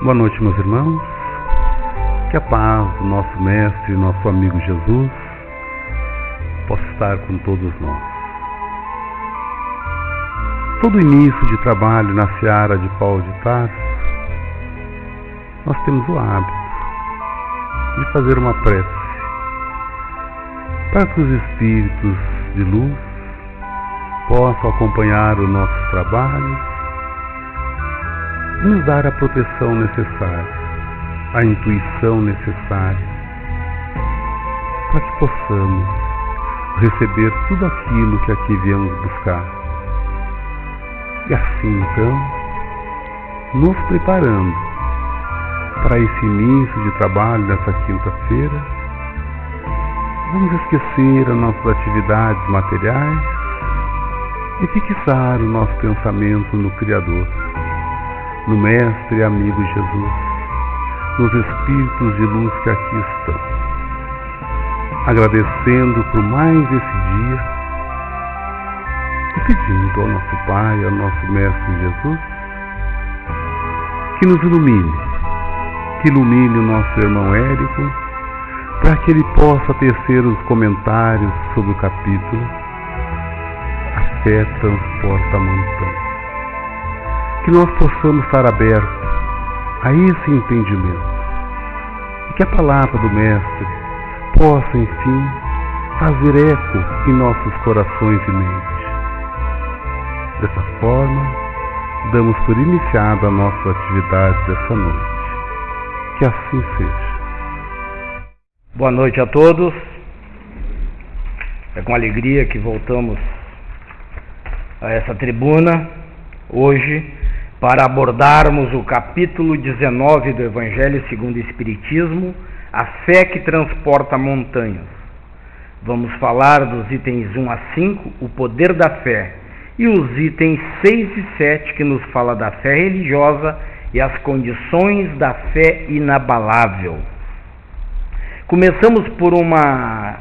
Boa noite, meus irmãos. Que a paz do nosso Mestre e nosso amigo Jesus possa estar com todos nós. Todo início de trabalho na seara de Paulo de Tarso, nós temos o hábito de fazer uma prece para que os espíritos de luz possam acompanhar o nosso trabalho, nos dar a proteção necessária, a intuição necessária, para que possamos receber tudo aquilo que aqui viemos buscar. E assim, então, nos preparando para esse início de trabalho dessa quinta-feira, vamos esquecer as nossas atividades materiais e fixar o nosso pensamento no Criador, no Mestre e amigo Jesus, nos Espíritos de luz que aqui estão, agradecendo por mais esse dia e pedindo ao nosso Pai, ao nosso Mestre Jesus, que nos ilumine, que ilumine o nosso irmão Érico, para que ele possa tecer os comentários sobre o capítulo A Fé Transporta a Montanha. Que nós possamos estar abertos a esse entendimento e que a palavra do Mestre possa, enfim, fazer eco em nossos corações e mente. Dessa forma, damos por iniciada a nossa atividade dessa noite. Que assim seja. Boa noite a todos. É com alegria que voltamos a essa tribuna hoje para abordarmos o capítulo 19 do Evangelho segundo o Espiritismo, a fé que transporta montanhas. Vamos falar dos itens 1 a 5, o poder da fé, e os itens 6 e 7, que nos fala da fé religiosa e as condições da fé inabalável. Começamos por uma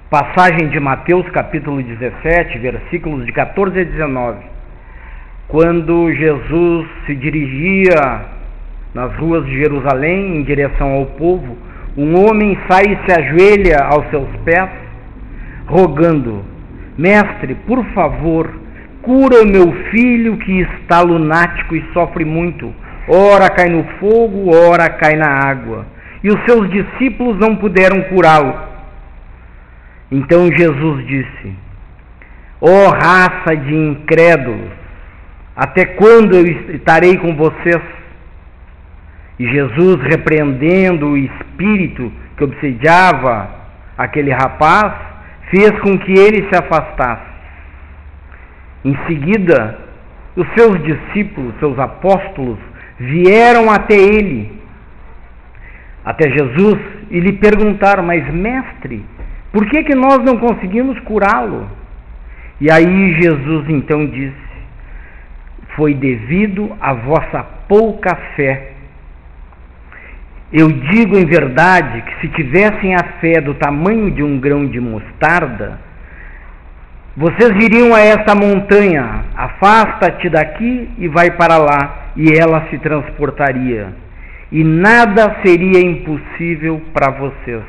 passagem de Mateus, capítulo 17, versículos de 14 a 19. Quando Jesus se dirigia nas ruas de Jerusalém em direção ao povo, um homem sai e se ajoelha aos seus pés, rogando: Mestre, por favor, cura o meu filho que está lunático e sofre muito. Ora cai no fogo, ora cai na água. E os seus discípulos não puderam curá-lo. Então Jesus disse: ó raça de incrédulos, até quando eu estarei com vocês? E Jesus, repreendendo o espírito que obsediava aquele rapaz, fez com que ele se afastasse. Em seguida, os seus discípulos, seus apóstolos, vieram até ele, até Jesus, e lhe perguntaram: mas mestre, por que nós não conseguimos curá-lo? E aí Jesus então disse: foi devido à vossa pouca fé. Eu digo em verdade que se tivessem a fé do tamanho de um grão de mostarda, vocês diriam a esta montanha: afasta-te daqui e vai para lá, e ela se transportaria, e nada seria impossível para vocês.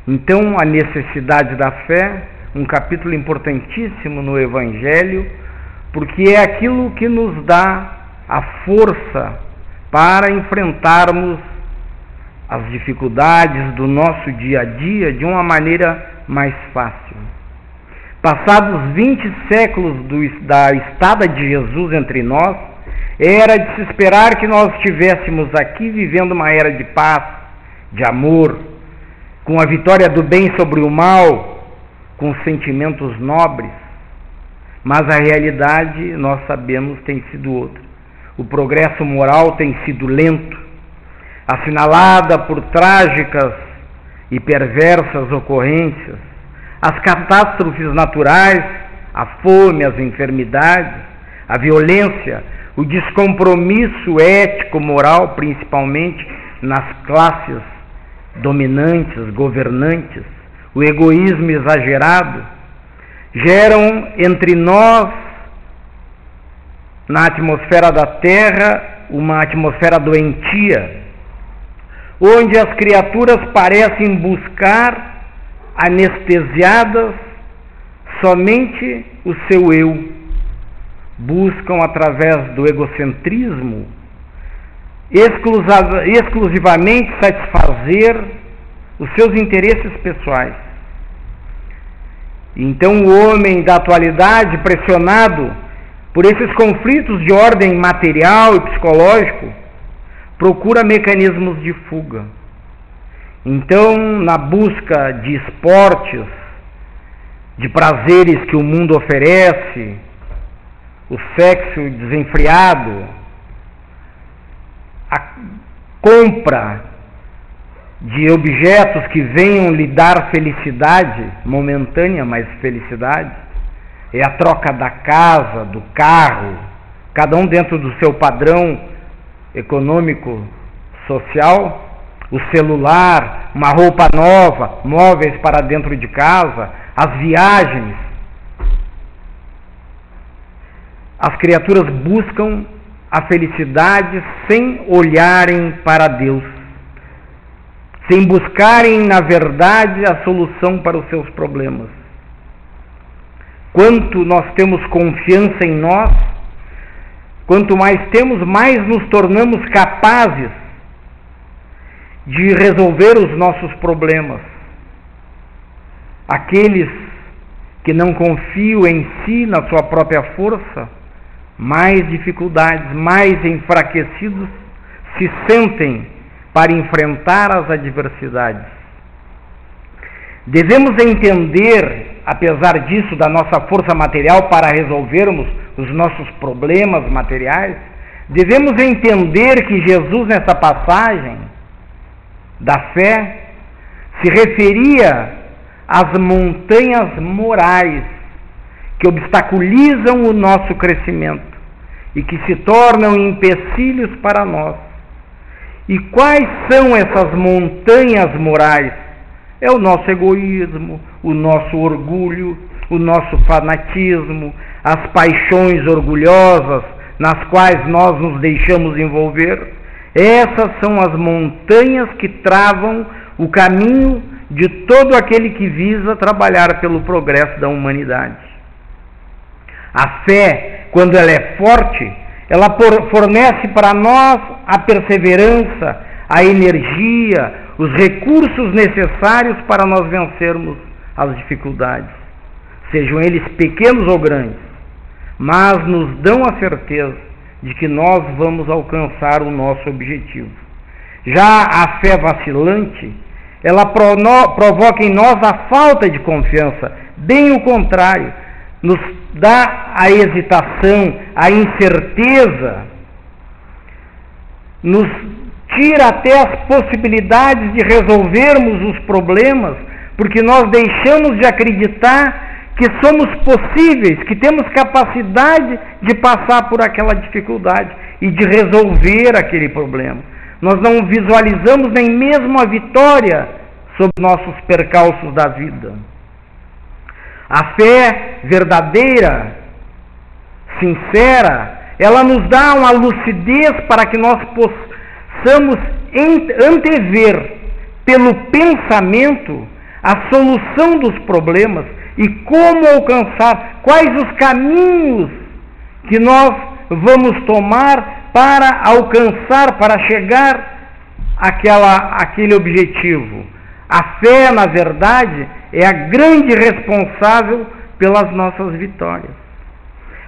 Então, a necessidade da fé, um capítulo importantíssimo no Evangelho, porque é aquilo que nos dá a força para enfrentarmos as dificuldades do nosso dia a dia de uma maneira mais fácil. Passados 20 séculos da estada de Jesus entre nós, era de se esperar que nós estivéssemos aqui vivendo uma era de paz, de amor, com a vitória do bem sobre o mal, com sentimentos nobres. Mas a realidade, nós sabemos, tem sido outra. O progresso moral tem sido lento, assinalada por trágicas e perversas ocorrências, as catástrofes naturais, a fome, as enfermidades, a violência, o descompromisso ético-moral, principalmente nas classes dominantes, governantes, o egoísmo exagerado, geram entre nós, na atmosfera da Terra, uma atmosfera doentia, onde as criaturas parecem buscar, anestesiadas, somente o seu eu. Buscam, através do egocentrismo, exclusivamente satisfazer os seus interesses pessoais. Então o homem da atualidade, pressionado por esses conflitos de ordem material e psicológico, procura mecanismos de fuga. Então, na busca de esportes, de prazeres que o mundo oferece, o sexo desenfreado, a compra de objetos que venham lhe dar felicidade momentânea, mas felicidade, é a troca da casa, do carro, cada um dentro do seu padrão econômico, social, o celular, uma roupa nova, móveis para dentro de casa, as viagens. As criaturas buscam a felicidade sem olharem para Deus, sem buscarem, na verdade, a solução para os seus problemas. Quanto nós temos confiança em nós, quanto mais temos, mais nos tornamos capazes de resolver os nossos problemas. Aqueles que não confiam em si, na sua própria força, mais dificuldades, mais enfraquecidos se sentem para enfrentar as adversidades. Devemos entender, apesar disso, da nossa força material para resolvermos os nossos problemas materiais, devemos entender que Jesus, nessa passagem da fé, se referia às montanhas morais que obstaculizam o nosso crescimento e que se tornam empecilhos para nós. E quais são essas montanhas morais? É o nosso egoísmo, o nosso orgulho, o nosso fanatismo, as paixões orgulhosas nas quais nós nos deixamos envolver. Essas são as montanhas que travam o caminho de todo aquele que visa trabalhar pelo progresso da humanidade. A fé, quando ela é forte, ela fornece para nós a perseverança, a energia, os recursos necessários para nós vencermos as dificuldades, sejam eles pequenos ou grandes, mas nos dão a certeza de que nós vamos alcançar o nosso objetivo. Já a fé vacilante, ela provoca em nós a falta de confiança, bem o contrário, nos dá a hesitação, a incerteza, nos tira até as possibilidades de resolvermos os problemas, porque nós deixamos de acreditar que somos possíveis, que temos capacidade de passar por aquela dificuldade e de resolver aquele problema. Nós não visualizamos nem mesmo a vitória sobre nossos percalços da vida. A fé verdadeira, sincera, ela nos dá uma lucidez para que nós possamos antever pelo pensamento a solução dos problemas e como alcançar, quais os caminhos que nós vamos tomar para alcançar, para chegar àquele objetivo. A fé, na verdade, é a grande responsável pelas nossas vitórias.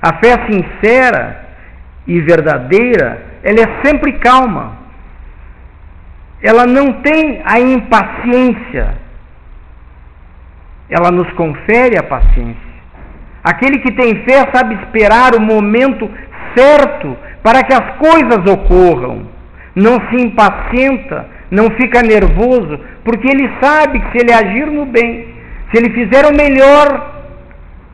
A fé sincera e verdadeira, ela é sempre calma. Ela não tem a impaciência. Ela nos confere a paciência. Aquele que tem fé sabe esperar o momento certo para que as coisas ocorram. Não se impacienta, não fica nervoso, porque ele sabe que se ele agir no bem, se ele fizer o melhor,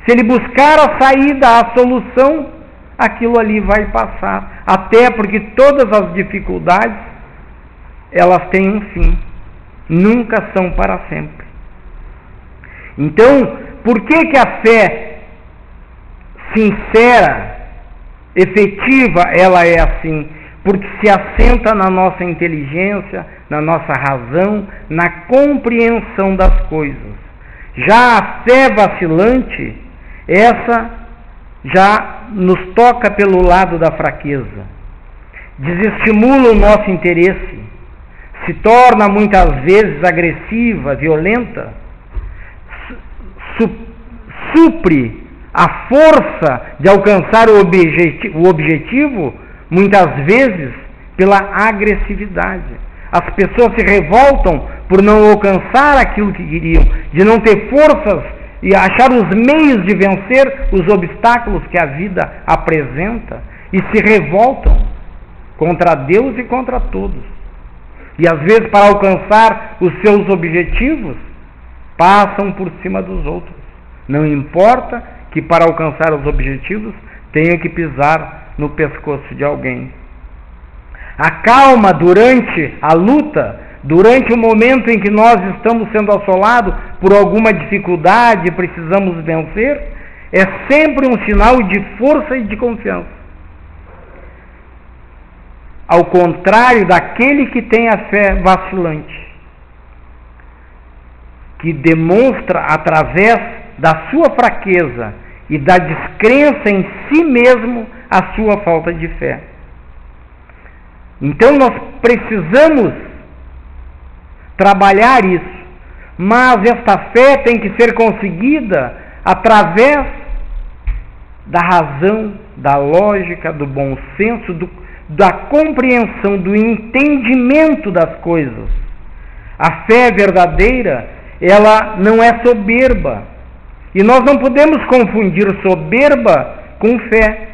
se ele buscar a saída, a solução, aquilo ali vai passar. Até porque todas as dificuldades, elas têm um fim. Nunca são para sempre. Então, por que a fé sincera, efetiva, ela é assim? porque se assenta na nossa inteligência, na nossa razão, na compreensão das coisas. Já a fé vacilante, essa já nos toca pelo lado da fraqueza, desestimula o nosso interesse, se torna muitas vezes agressiva, violenta, supre a força de alcançar o objetivo, muitas vezes pela agressividade. As pessoas se revoltam por não alcançar aquilo que queriam, de não ter forças e achar os meios de vencer os obstáculos que a vida apresenta, e se revoltam contra Deus e contra todos. E às vezes, para alcançar os seus objetivos, passam por cima dos outros. Não importa que para alcançar os objetivos tenha que pisar no pescoço de alguém. A calma durante a luta, durante o momento em que nós estamos sendo assolados por alguma dificuldade e precisamos vencer, é sempre um sinal de força e de confiança. Ao contrário daquele que tem a fé vacilante, que demonstra através da sua fraqueza e da descrença em si mesmo a sua falta de fé. Então nós precisamos trabalhar isso, mas esta fé tem que ser conseguida através da razão, da lógica, do bom senso, da compreensão, do entendimento das coisas. A fé verdadeira, ela não é soberba, e nós não podemos confundir soberba com fé.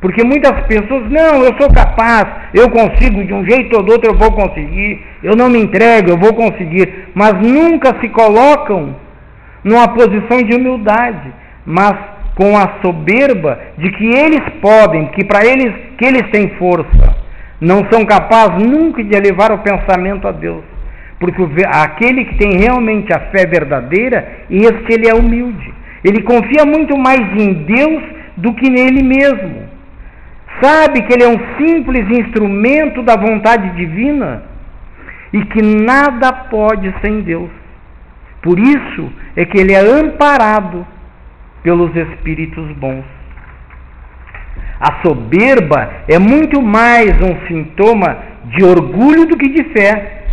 Porque muitas pessoas, não, eu sou capaz, eu consigo, de um jeito ou do outro eu vou conseguir, eu não me entrego, eu vou conseguir, mas nunca se colocam numa posição de humildade, mas com a soberba de que eles podem, que para eles, que eles têm força, não são capazes nunca de elevar o pensamento a Deus, porque aquele que tem realmente a fé verdadeira, ele é humilde, ele confia muito mais em Deus do que nele mesmo. Sabe que ele é um simples instrumento da vontade divina e que nada pode sem Deus. Por isso é que ele é amparado pelos espíritos bons. A soberba é muito mais um sintoma de orgulho do que de fé.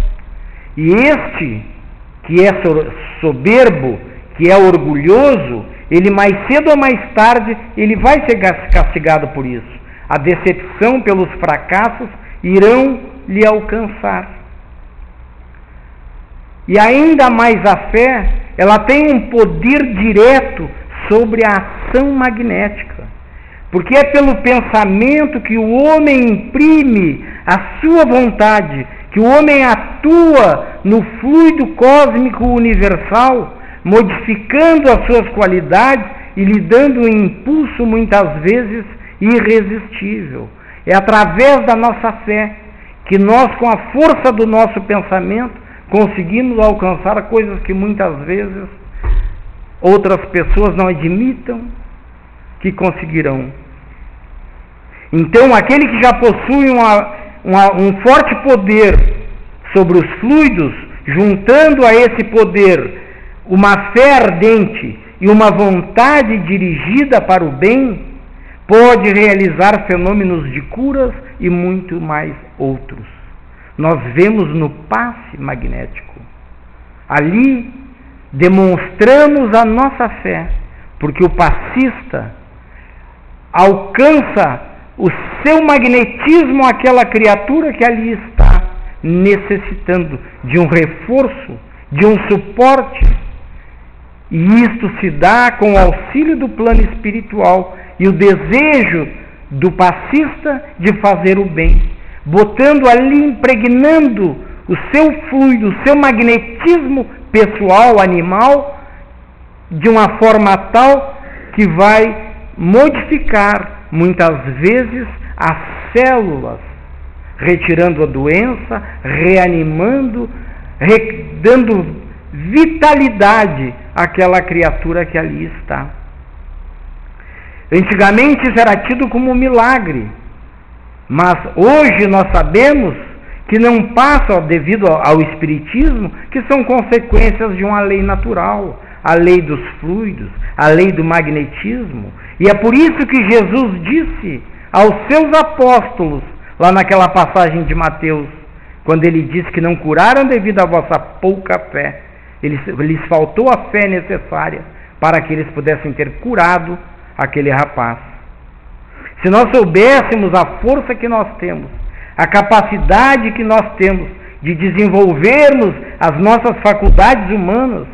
E este que é soberbo, que é orgulhoso, ele mais cedo ou mais tarde ele vai ser castigado por isso. A decepção pelos fracassos irão lhe alcançar. E ainda mais a fé, ela tem um poder direto sobre a ação magnética. Porque é pelo pensamento que o homem imprime a sua vontade, que o homem atua no fluido cósmico universal, modificando as suas qualidades e lhe dando um impulso muitas vezes irresistível. É através da nossa fé que nós, com a força do nosso pensamento, conseguimos alcançar coisas que muitas vezes outras pessoas não admitam que conseguirão. Então, aquele que já possui um forte poder sobre os fluidos, juntando a esse poder uma fé ardente e uma vontade dirigida para o bem, pode realizar fenômenos de curas e muito mais outros. Nós vemos no passe magnético. Ali demonstramos a nossa fé, porque o passista alcança o seu magnetismo àquela criatura que ali está necessitando de um reforço, de um suporte, e isto se dá com o auxílio do plano espiritual e o desejo do passista de fazer o bem, botando ali, impregnando o seu fluido, o seu magnetismo pessoal, animal, de uma forma tal que vai modificar muitas vezes as células, retirando a doença, reanimando, dando vitalidade àquela criatura que ali está. Antigamente isso era tido como um milagre. Mas hoje nós sabemos que não passa devido ao espiritismo, que são consequências de uma lei natural, a lei dos fluidos, a lei do magnetismo. E é por isso que Jesus disse aos seus apóstolos, lá naquela passagem de Mateus, quando ele disse que não curaram devido à vossa pouca fé. Lhes faltou a fé necessária para que eles pudessem ter curado aquele rapaz. Se nós soubéssemos a força que nós temos, a capacidade que nós temos de desenvolvermos as nossas faculdades humanas,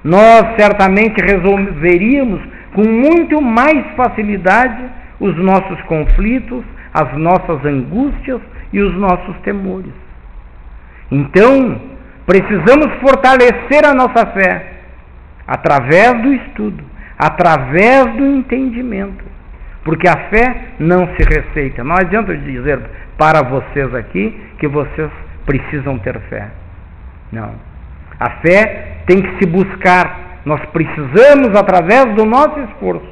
nós certamente resolveríamos com muito mais facilidade os nossos conflitos, as nossas angústias e os nossos temores. Então, precisamos fortalecer a nossa fé através do estudo, através do entendimento, porque a fé não se receita. Não adianta eu dizer para vocês aqui que vocês precisam ter fé. Não. A fé tem que se buscar. Nós precisamos, através do nosso esforço,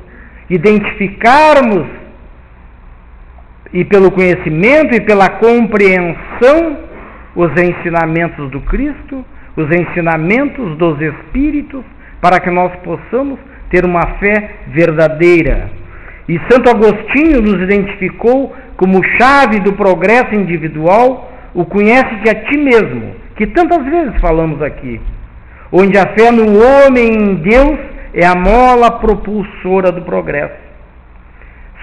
identificarmos, e pelo conhecimento e pela compreensão, os ensinamentos do Cristo, os ensinamentos dos Espíritos, para que nós possamos ter uma fé verdadeira. E Santo Agostinho nos identificou como chave do progresso individual o conhece-te a ti mesmo, que tantas vezes falamos aqui, onde a fé no homem e em Deus é a mola propulsora do progresso.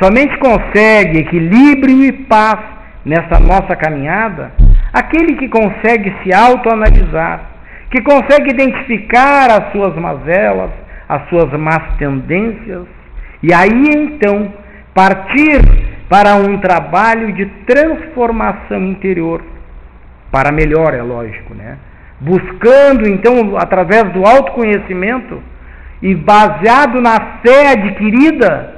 Somente consegue equilíbrio e paz nessa nossa caminhada aquele que consegue se autoanalisar, que consegue identificar as suas mazelas, as suas más tendências, e aí então partir para um trabalho de transformação interior, para melhor, é lógico, né? Buscando então, através do autoconhecimento e baseado na fé adquirida,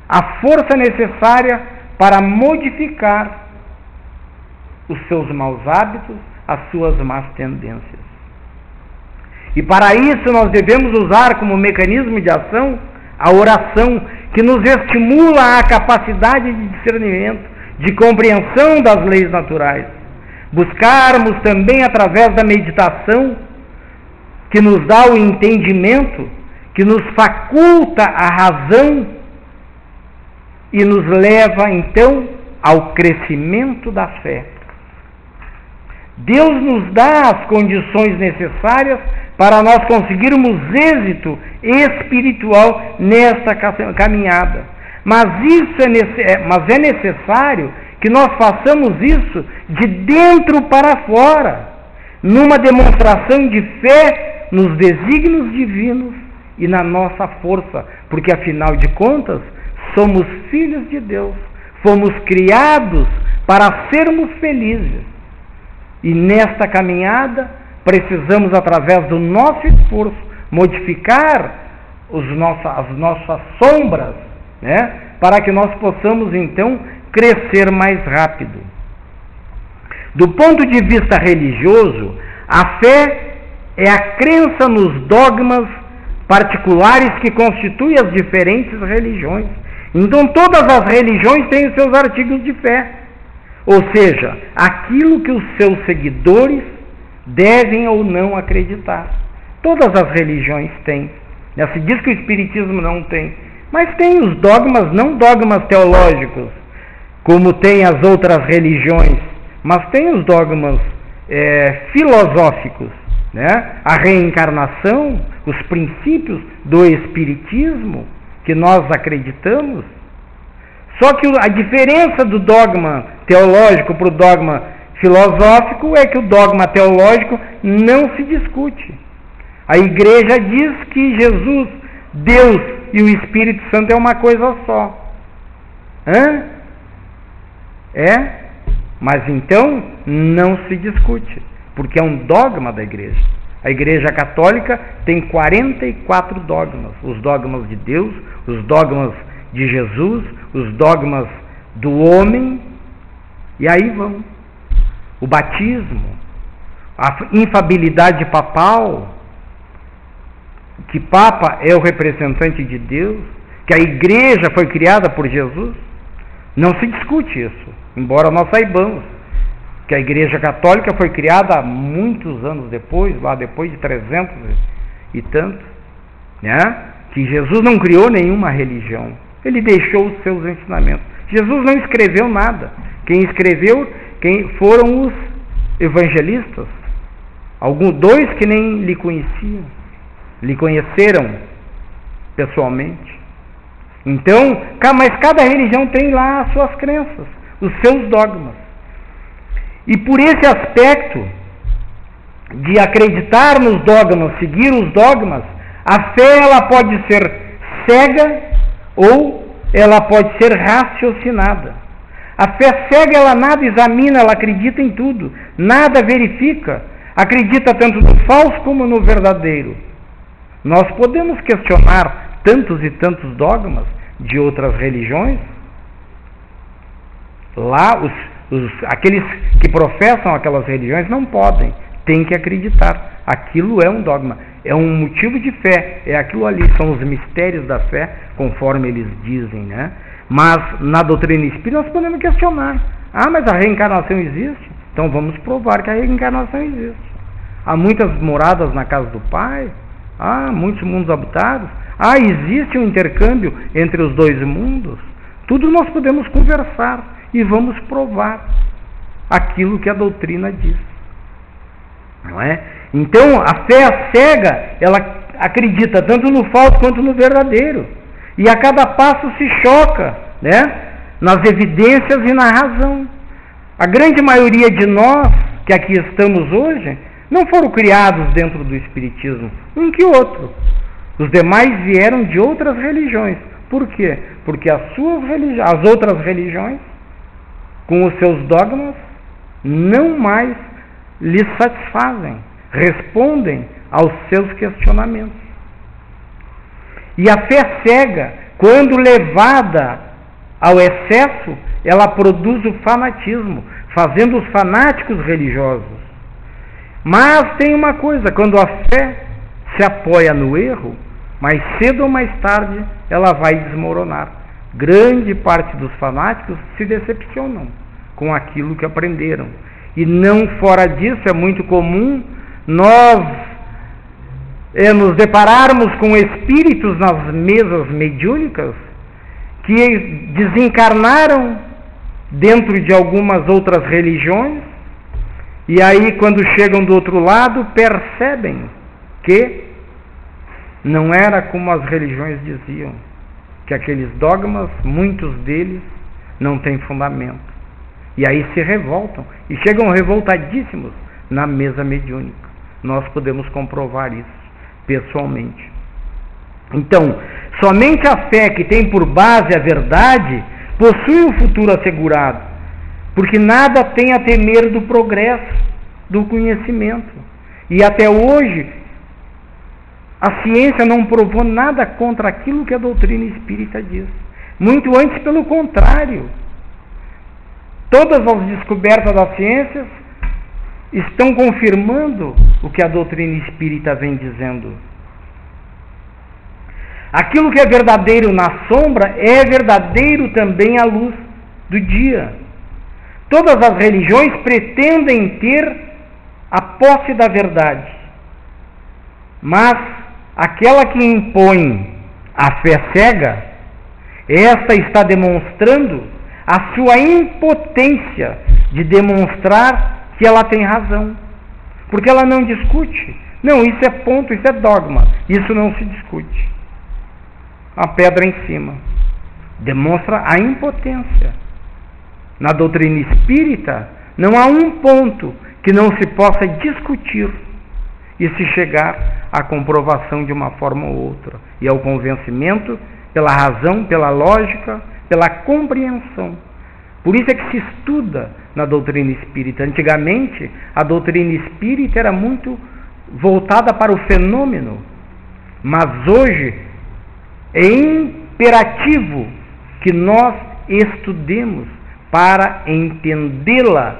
a força necessária para modificar os seus maus hábitos, as suas más tendências. E para isso nós devemos usar como mecanismo de ação a oração, que nos estimula a capacidade de discernimento, de compreensão das leis naturais. Buscarmos também através da meditação, que nos dá o entendimento, que nos faculta a razão e nos leva então ao crescimento da fé. Deus nos dá as condições necessárias para nós conseguirmos êxito espiritual nessa caminhada. Mas é necessário que nós façamos isso de dentro para fora, numa demonstração de fé nos desígnios divinos e na nossa força, porque afinal de contas somos filhos de Deus, fomos criados para sermos felizes. E nesta caminhada precisamos, através do nosso esforço, modificar as nossas sombras, né? Para que nós possamos então crescer mais rápido. Do ponto de vista religioso, a fé é a crença nos dogmas particulares que constituem as diferentes religiões. Então todas as religiões têm os seus artigos de fé, ou seja, aquilo que os seus seguidores devem ou não acreditar. Todas as religiões têm. Se diz que o Espiritismo não tem, mas tem os dogmas, não dogmas teológicos, como tem as outras religiões, mas tem os dogmas filosóficos, né? A reencarnação, os princípios do Espiritismo, que nós acreditamos. Só que a diferença do dogma teológico para o dogma filosófico é que o dogma teológico não se discute. A igreja diz que Jesus, Deus e o Espírito Santo é uma coisa só. Mas então não se discute, porque é um dogma da igreja. A igreja católica tem 44 dogmas. Os dogmas de Deus, os dogmas de Jesus, os dogmas do homem, e aí vão. O batismo, a infabilidade papal, que Papa é o representante de Deus, que a igreja foi criada por Jesus, não se discute isso. embora nós saibamos que a Igreja Católica foi criada muitos anos depois, lá depois de 300 e tanto, né? Que Jesus não criou nenhuma religião, ele deixou os seus ensinamentos. Jesus não escreveu nada. Quem escreveu foram os evangelistas, dois que nem lhe conheciam, lhe conheceram pessoalmente. Então, mas cada religião tem lá as suas crenças, os seus dogmas. E por esse aspecto de acreditar nos dogmas, seguir os dogmas, a fé ela pode ser cega ou ela pode ser raciocinada. A fé cega, ela nada examina, ela acredita em tudo, nada verifica, acredita tanto no falso como no verdadeiro. Nós podemos questionar tantos e tantos dogmas de outras religiões. Lá, aqueles que professam aquelas religiões não podem, têm que acreditar. Aquilo é um dogma, é um motivo de fé, é aquilo ali, são os mistérios da fé, conforme eles dizem, né? Mas na doutrina espírita nós podemos questionar. Mas a reencarnação existe? Então vamos provar que a reencarnação existe. Há muitas moradas na casa do Pai, há muitos mundos habitados, existe um intercâmbio entre os dois mundos. Tudo nós podemos conversar e vamos provar aquilo que a doutrina diz, não é? Então a fé cega, ela acredita tanto no falso quanto no verdadeiro, e a cada passo se choca, né, nas evidências e na razão. A grande maioria de nós que aqui estamos hoje não foram criados dentro do Espiritismo, um que outro. Os demais vieram de outras religiões. Por quê? Porque as outras religiões, com os seus dogmas, não mais lhes satisfazem, respondem aos seus questionamentos. E a fé cega, quando levada ao excesso, ela produz o fanatismo, fazendo os fanáticos religiosos. Mas tem uma coisa, quando a fé se apoia no erro, mais cedo ou mais tarde ela vai desmoronar. Grande parte dos fanáticos se decepcionam com aquilo que aprenderam. E não fora disso, é muito comum nós nos depararmos com espíritos nas mesas mediúnicas que desencarnaram dentro de algumas outras religiões, e aí quando chegam do outro lado percebem que não era como as religiões diziam, que aqueles dogmas, muitos deles, não têm fundamento. E aí se revoltam, e chegam revoltadíssimos na mesa mediúnica. Nós podemos comprovar isso pessoalmente. Então, somente a fé que tem por base a verdade possui um futuro assegurado, porque nada tem a temer do progresso, do conhecimento. E até hoje, a ciência não provou nada contra aquilo que a doutrina espírita diz. Muito antes, pelo contrário. Todas as descobertas das ciências estão confirmando o que a doutrina espírita vem dizendo. Aquilo que é verdadeiro na sombra é verdadeiro também à luz do dia. Todas as religiões pretendem ter a posse da verdade, mas aquela que impõe a fé cega, esta está demonstrando a sua impotência de demonstrar que ela tem razão, porque ela não discute. Não, isso é ponto, isso é dogma, isso não se discute. A pedra em cima demonstra a impotência. Na doutrina espírita não há um ponto que não se possa discutir e se chegar à comprovação de uma forma ou outra, e ao convencimento pela razão, pela lógica, pela compreensão. Por isso é que se estuda na doutrina espírita. Antigamente, a doutrina espírita era muito voltada para o fenômeno, mas hoje é imperativo que nós estudemos para entendê-la,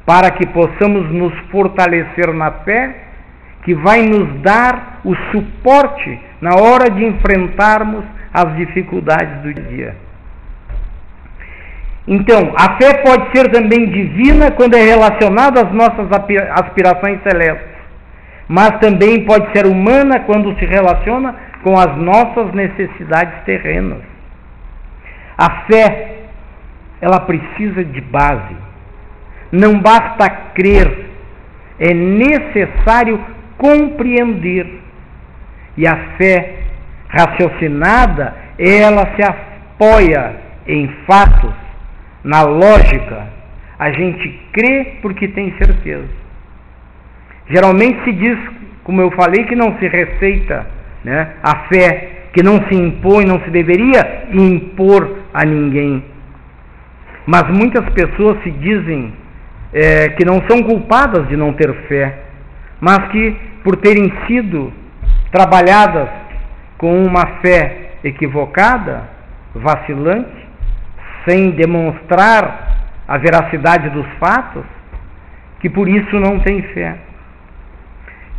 para que possamos nos fortalecer na fé, que vai nos dar o suporte na hora de enfrentarmos as dificuldades do dia. Então, a fé pode ser também divina quando é relacionada às nossas aspirações celestes, mas também pode ser humana quando se relaciona com as nossas necessidades terrenas. A fé, ela precisa de base. Não basta crer, é necessário compreender. E a fé raciocinada, ela se apoia em fatos, na lógica. A gente crê porque tem certeza. Geralmente se diz, como eu falei, que não se receita, né, a fé, que não se impõe, não se deveria impor a ninguém. Mas muitas pessoas se dizem que não são culpadas de não ter fé, mas que por terem sido trabalhadas com uma fé equivocada, vacilante, sem demonstrar a veracidade dos fatos, que por isso não tem fé.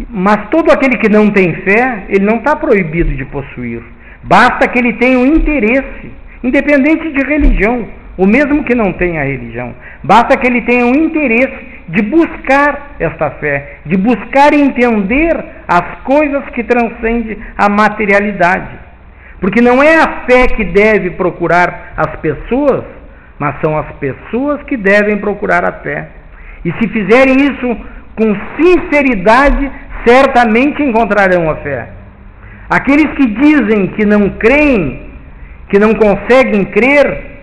Mas todo aquele que não tem fé, ele não está proibido de possuir. Basta que ele tenha um interesse, independente de religião, o mesmo que não tenha religião. Basta que ele tenha um interesse de buscar esta fé, de buscar entender as coisas que transcendem a materialidade. Porque não é a fé que deve procurar as pessoas, mas são as pessoas que devem procurar a fé. E se fizerem isso com sinceridade, certamente encontrarão a fé. Aqueles que dizem que não creem, que não conseguem crer,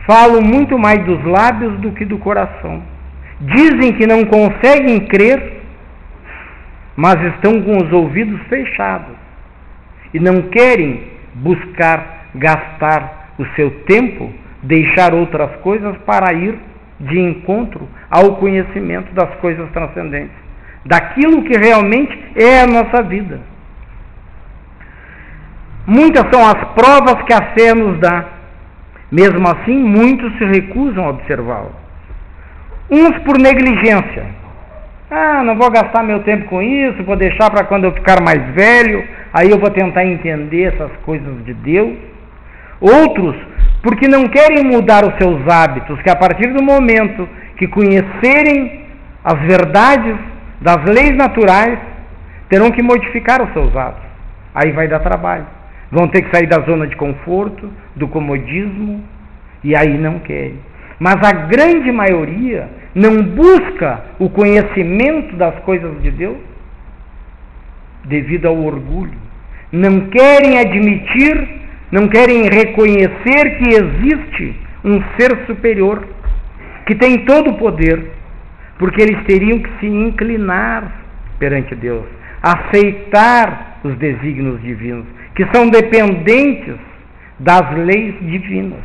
falam muito mais dos lábios do que do coração. Dizem que não conseguem crer, mas estão com os ouvidos fechados e não querem buscar, gastar o seu tempo, deixar outras coisas para ir de encontro ao conhecimento das coisas transcendentes, daquilo que realmente é a nossa vida. Muitas são as provas que a fé nos dá. Mesmo assim, muitos se recusam a observá-la. Uns por negligência. Não vou gastar meu tempo com isso, vou deixar para quando eu ficar mais velho, aí eu vou tentar entender essas coisas de Deus. Outros porque não querem mudar os seus hábitos, que a partir do momento que conhecerem as verdades das leis naturais, terão que modificar os seus hábitos. Aí vai dar trabalho. Vão ter que sair da zona de conforto, do comodismo, e aí não querem. Mas a grande maioria não busca o conhecimento das coisas de Deus devido ao orgulho. Não querem admitir, não querem reconhecer que existe um ser superior, que tem todo o poder, porque eles teriam que se inclinar perante Deus, aceitar os desígnios divinos, que são dependentes das leis divinas.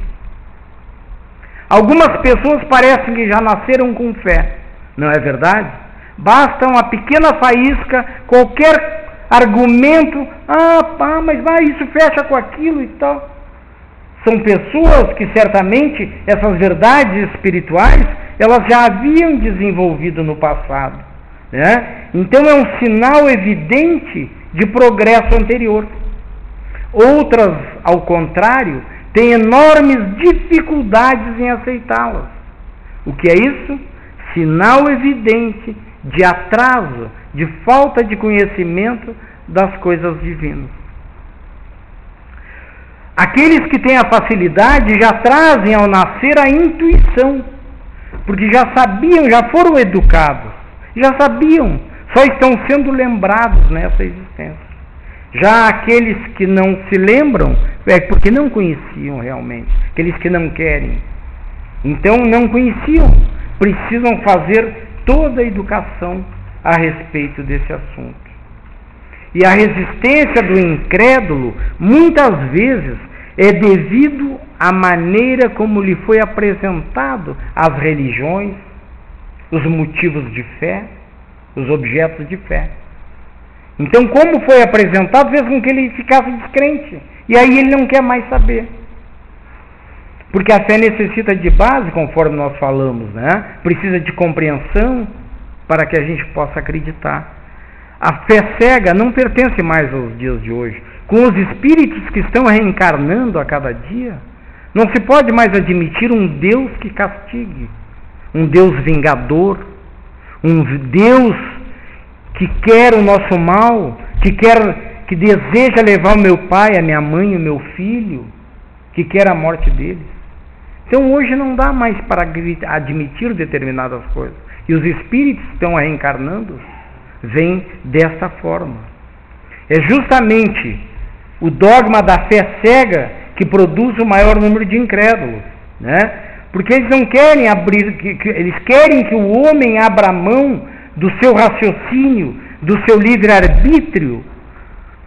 Algumas pessoas parecem que já nasceram com fé, não é verdade? Basta uma pequena faísca, qualquer argumento, mas isso fecha com aquilo e tal. São pessoas que certamente essas verdades espirituais, elas já haviam desenvolvido no passado, né? Então é um sinal evidente de progresso anterior. Outras, ao contrário, têm enormes dificuldades em aceitá-las. O que é isso? Sinal evidente de atraso, de falta de conhecimento das coisas divinas. Aqueles que têm a facilidade já trazem ao nascer a intuição, porque já sabiam, já foram educados, já sabiam, só estão sendo lembrados nessa existência. Já aqueles que não se lembram, é porque não conheciam realmente, aqueles que não querem. Então não conheciam, precisam fazer toda a educação a respeito desse assunto. E a resistência do incrédulo, muitas vezes, é devido à maneira como lhe foi apresentado as religiões, os motivos de fé, os objetos de fé. Então, como foi apresentado, fez com que ele ficasse descrente. E aí ele não quer mais saber. Porque a fé necessita de base, conforme nós falamos, né? Precisa de compreensão para que a gente possa acreditar. A fé cega não pertence mais aos dias de hoje. Com os espíritos que estão reencarnando a cada dia, Não se pode mais admitir um Deus que castigue, um Deus vingador, um Deus que quer o nosso mal, que deseja levar o meu pai, a minha mãe, o meu filho, que quer a morte deles. Então hoje não dá mais para admitir determinadas coisas. E os espíritos que estão reencarnando vêm desta forma. É justamente o dogma da fé cega que produz o maior número de incrédulos, né? Porque eles não querem eles querem que o homem abra mão do seu raciocínio, do seu livre-arbítrio.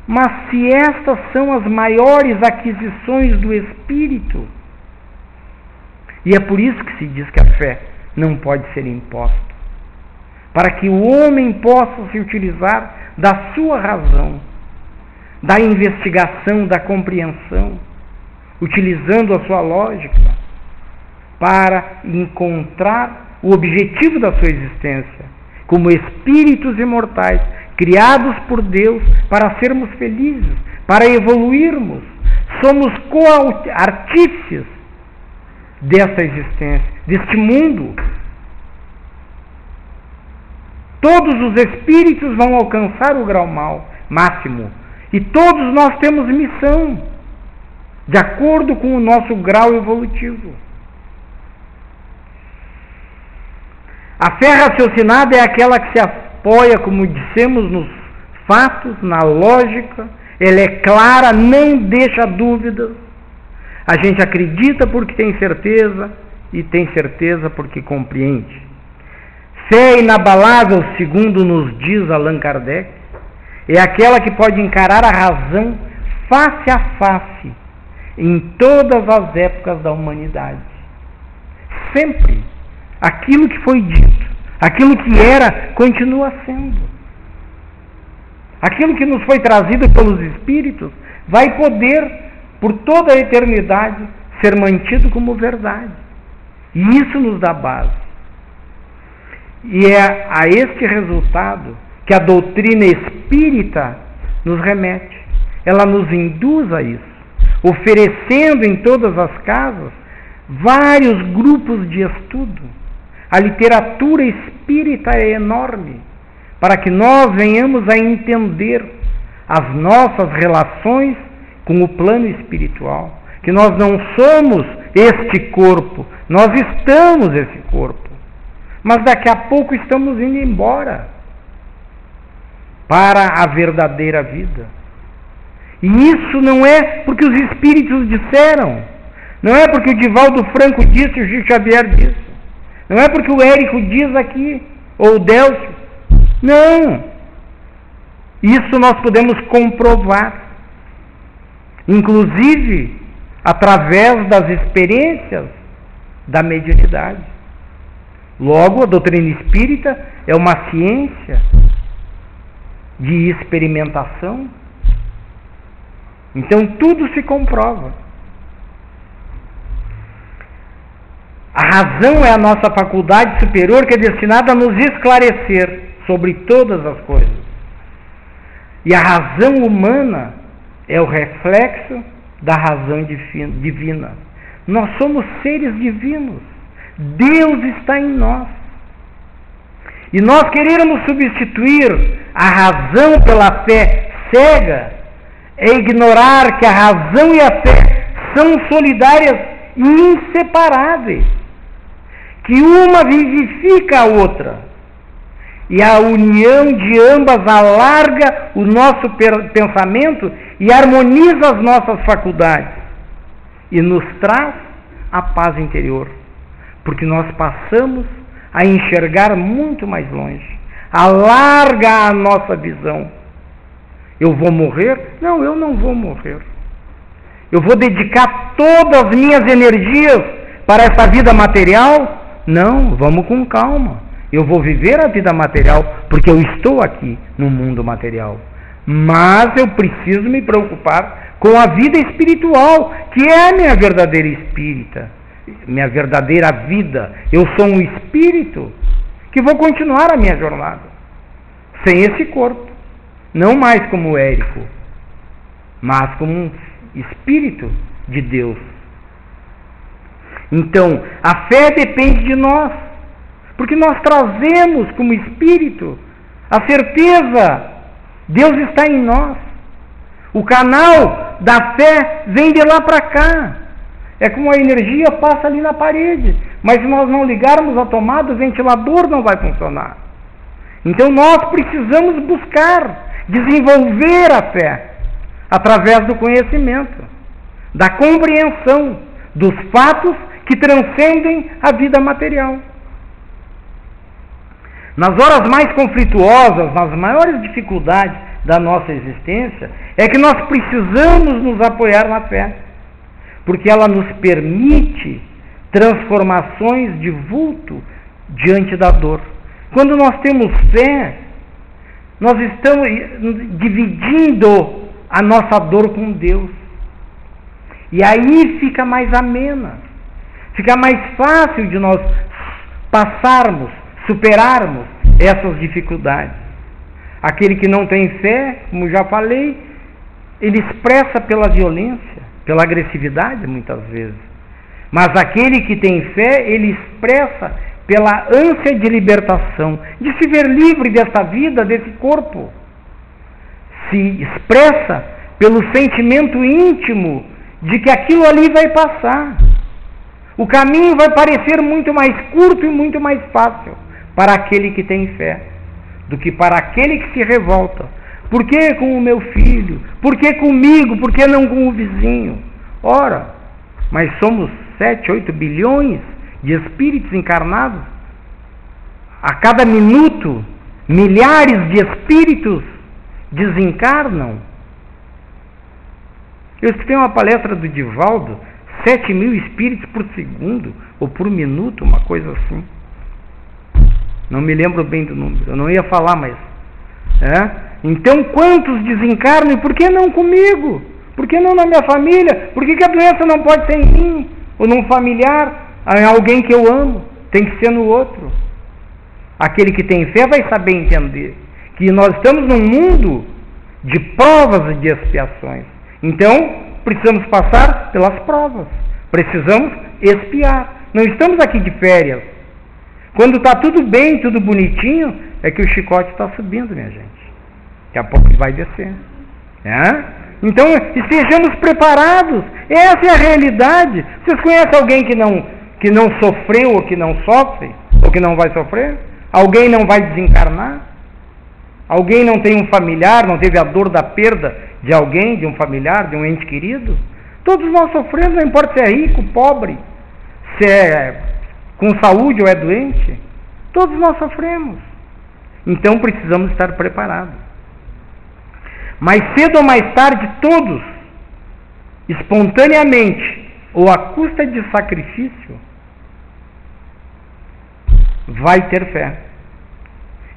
Mas se estas são as maiores aquisições do espírito, e é por isso que se diz que a fé não pode ser imposta, para que o homem possa se utilizar da sua razão, da investigação, da compreensão, utilizando a sua lógica para encontrar o objetivo da sua existência, como espíritos imortais, criados por Deus para sermos felizes, para evoluirmos. Somos co-artífices dessa existência, deste mundo. Todos os espíritos vão alcançar o grau máximo, e todos nós temos missão, de acordo com o nosso grau evolutivo. A fé raciocinada é aquela que se apoia, como dissemos, nos fatos, na lógica. Ela é clara, não deixa dúvidas. A gente acredita porque tem certeza, e tem certeza porque compreende. Fé inabalável, segundo nos diz Allan Kardec, é aquela que pode encarar a razão face a face em todas as épocas da humanidade. Sempre aquilo que foi dito, aquilo que era, continua sendo. Aquilo que nos foi trazido pelos espíritos vai poder, por toda a eternidade, ser mantido como verdade. E isso nos dá base. E é a este resultado que a doutrina espírita nos remete. Ela nos induz a isso, oferecendo em todas as casas vários grupos de estudo. A literatura espírita é enorme, para que nós venhamos a entender as nossas relações com o plano espiritual, que nós não somos este corpo, nós estamos esse corpo, mas daqui a pouco estamos indo embora para a verdadeira vida. E isso não é porque os espíritos disseram, não é porque o Divaldo Franco disse, o Chico Xavier disse, não é porque o Érico diz aqui, ou o Delcio. Não. Isso nós podemos comprovar, inclusive através das experiências da mediunidade. Logo, a doutrina espírita é uma ciência de experimentação. Então tudo se comprova. A razão é a nossa faculdade superior que é destinada a nos esclarecer sobre todas as coisas. E a razão humana é o reflexo da razão divina. Nós somos seres divinos. Deus está em nós. E nós queremos substituir a razão pela fé cega é ignorar que a razão e a fé são solidárias e inseparáveis, que uma vivifica a outra, e a união de ambas alarga o nosso pensamento e harmoniza as nossas faculdades, e nos traz a paz interior, porque nós passamos a enxergar muito mais longe, alarga a nossa visão. Eu vou morrer? Não, eu não vou morrer. Eu vou dedicar todas as minhas energias para essa vida material? Não, vamos com calma. Eu vou viver a vida material porque eu estou aqui no mundo material. Mas eu preciso me preocupar com a vida espiritual, que é a minha verdadeira espírita, minha verdadeira vida. Eu sou um espírito que vou continuar a minha jornada sem esse corpo. Não mais como Érico, mas como um espírito de Deus. Então, a fé depende de nós, porque nós trazemos como espírito a certeza, Deus está em nós. O canal da fé vem de lá para cá. É como a energia passa ali na parede, mas se nós não ligarmos a tomada, o ventilador não vai funcionar. Então nós precisamos buscar, desenvolver a fé, através do conhecimento, da compreensão dos fatos que transcendem a vida material. Nas horas mais conflituosas, nas maiores dificuldades da nossa existência, é que nós precisamos nos apoiar na fé, porque ela nos permite transformações de vulto diante da dor. Quando nós temos fé, nós estamos dividindo a nossa dor com Deus. E aí fica mais amena, fica mais fácil de nós passarmos, superarmos essas dificuldades. Aquele que não tem fé, como já falei, ele expressa pela violência, pela agressividade muitas vezes. Mas aquele que tem fé, ele expressa pela ânsia de libertação, de se ver livre desta vida, desse corpo. Se expressa pelo sentimento íntimo de que aquilo ali vai passar. O caminho vai parecer muito mais curto e muito mais fácil para aquele que tem fé do que para aquele que se revolta. Por que com o meu filho? Por que comigo? Por que não com o vizinho? Ora, mas somos 7, 8 bilhões de espíritos encarnados. A cada minuto, milhares de espíritos desencarnam. Eu escutei uma palestra do Divaldo, 7.000 espíritos por segundo, ou por minuto, uma coisa assim. Não me lembro bem do número, eu não ia falar, mas... Então, quantos desencarnam e por que não comigo? Por que não na minha família? Por que a doença não pode ser em mim? Ou num familiar, em alguém que eu amo? Tem que ser no outro. Aquele que tem fé vai saber entender que nós estamos num mundo de provas e de expiações. Então, precisamos passar pelas provas. Precisamos expiar. Não estamos aqui de férias. Quando está tudo bem, tudo bonitinho, é que o chicote está subindo, minha gente. Daqui a pouco ele vai descer. Então, estejamos preparados. Essa é a realidade. Vocês conhecem alguém que não sofreu ou que não sofre? Ou que não vai sofrer? Alguém não vai desencarnar? Alguém não tem um familiar, não teve a dor da perda de alguém, de um familiar, de um ente querido? Todos nós sofremos, não importa se é rico, pobre, se é com saúde ou é doente. Todos nós sofremos. Então precisamos estar preparados. Mais cedo ou mais tarde, todos, espontaneamente ou à custa de sacrifício, vai ter fé.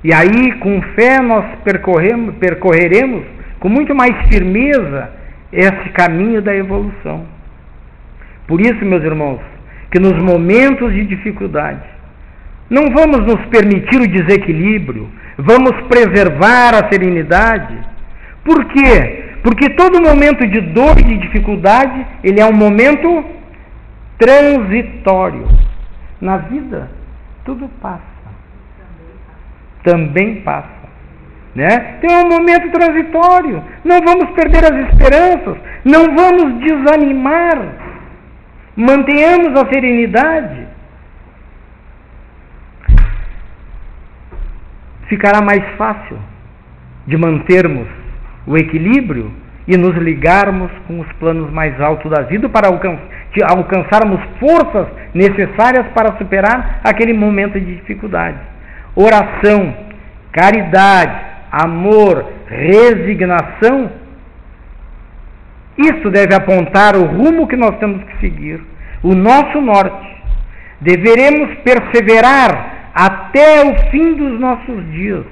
E aí, com fé, nós percorreremos com muito mais firmeza esse caminho da evolução. Por isso, meus irmãos, que nos momentos de dificuldade, não vamos nos permitir o desequilíbrio, vamos preservar a serenidade. Por quê? Porque todo momento de dor e de dificuldade, ele é um momento transitório. Na vida, tudo passa. Também passa. Então é um momento transitório. Não vamos perder as esperanças. Não vamos desanimar. Mantenhamos a serenidade. Ficará mais fácil de mantermos o equilíbrio e nos ligarmos com os planos mais altos da vida para alcançarmos forças necessárias para superar aquele momento de dificuldade. Oração, caridade, amor, resignação, isso deve apontar o rumo que nós temos que seguir, o nosso norte. Deveremos perseverar até o fim dos nossos dias,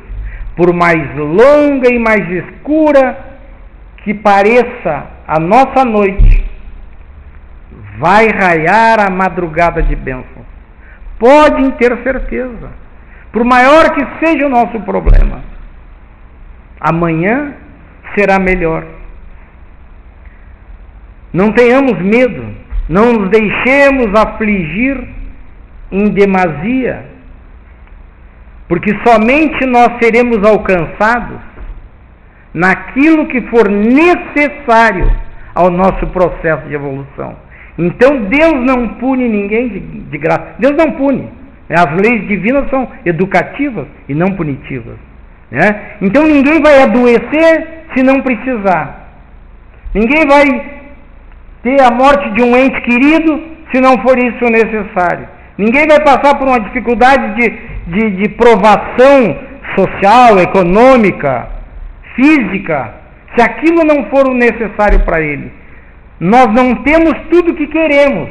por mais longa e mais escura que pareça a nossa noite, vai raiar a madrugada de bênçãos. Podem ter certeza. Por maior que seja o nosso problema, amanhã será melhor. Não tenhamos medo Não nos deixemos afligir em demasia, porque somente nós seremos alcançados naquilo que for necessário ao nosso processo de evolução. Então Deus não pune ninguém de graça. Deus não pune. As leis divinas são educativas e não punitivas. Então ninguém vai adoecer se não precisar. Ninguém vai ter a morte de um ente querido se não for isso necessário. Ninguém vai passar por uma dificuldade de provação social, econômica, física, se aquilo não for o necessário para ele. Nós não temos tudo o que queremos,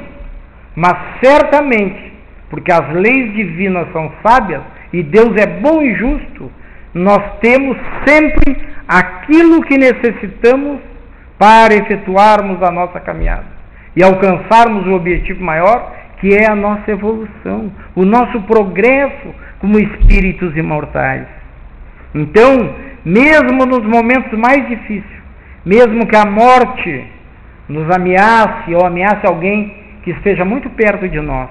mas certamente, porque as leis divinas são sábias e Deus é bom e justo, nós temos sempre aquilo que necessitamos para efetuarmos a nossa caminhada e alcançarmos o objetivo maior, que é a nossa evolução, o nosso progresso como espíritos imortais. Então, mesmo nos momentos mais difíceis, mesmo que a morte nos ameace ou ameace alguém que esteja muito perto de nós,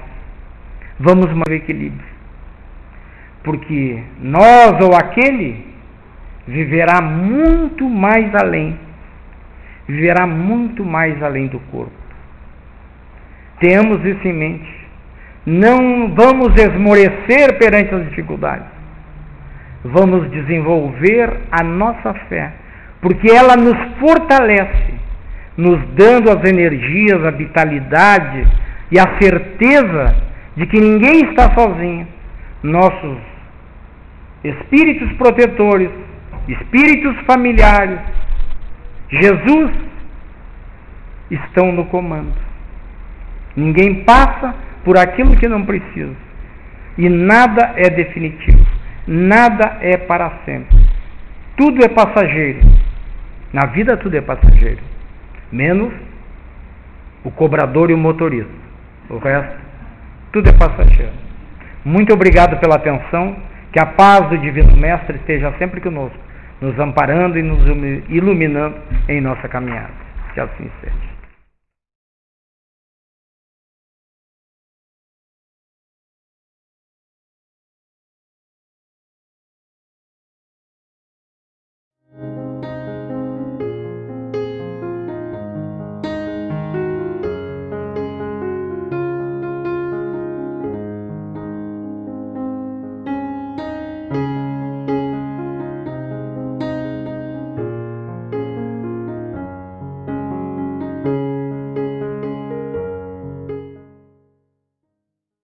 vamos manter o equilíbrio, porque nós ou aquele viverá muito mais além, viverá muito mais além do corpo. Tenhamos isso em mente. Não vamos esmorecer perante as dificuldades. Vamos desenvolver a nossa fé, porque ela nos fortalece, nos dando as energias, a vitalidade e a certeza de que ninguém está sozinho. Nossos espíritos protetores, espíritos familiares, Jesus, estão no comando. Ninguém passa por aquilo que não precisa. E nada é definitivo. Nada é para sempre. Tudo é passageiro. Na vida tudo é passageiro. Menos o cobrador e o motorista. O resto, tudo é passageiro. Muito obrigado pela atenção. Que a paz do Divino Mestre esteja sempre conosco, nos amparando e nos iluminando em nossa caminhada. Que assim seja.